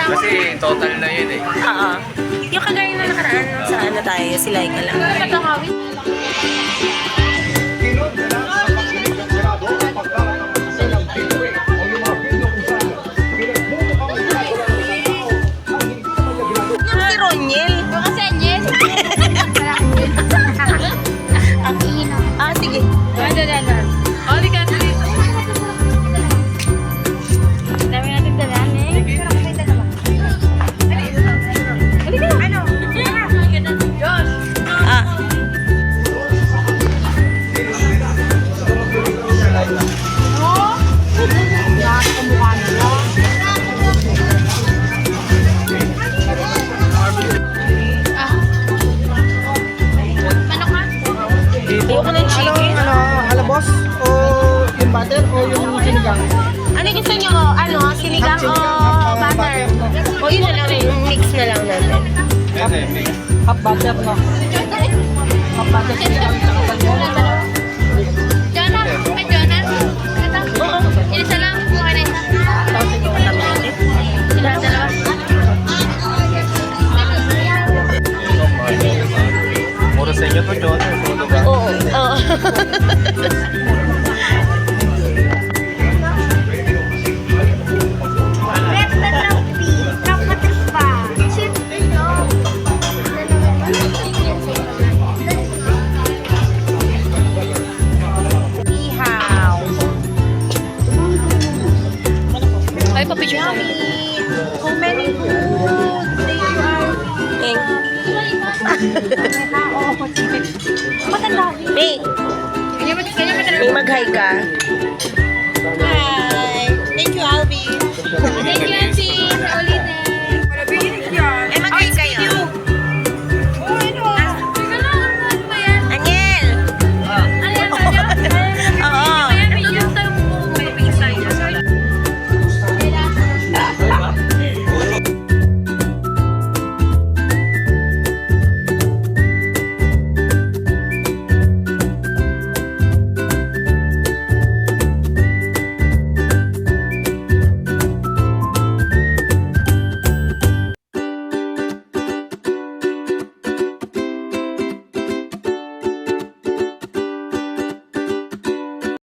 Kasi total na yun eh. Oo. Yung kagaya na nakaraan sa ano tayo, si Laika lang. Katangawin. Yung si Roniel. Yung kasi Anyes. Ang ino. Ah, sige. Ano. Oli ka dali. Dami natin dalaan eh. Pero may dalawa. Oli ka. Ano? Josh. Ah. Manok ka? Ayoko ng chicken. Halabos o yung butter o yung sinigang? Ano gusto nyo? Ano? Sinigang o butter? O yun na lang rin. Mix na lang natin. Half butter no? Half butter sinigang tsaka salmon. Jonah? May Jonah? Ito? Oo. Isa lang? Okay na isa? Tapos ito ko lang natin. Sila dalawa? Mura sa inyo to, John. Oo. Oo. Ihaw. Ay, papicture tayo. So many food. Thank you, Arvin. Matanda. May, Kanya may mag-hi ka.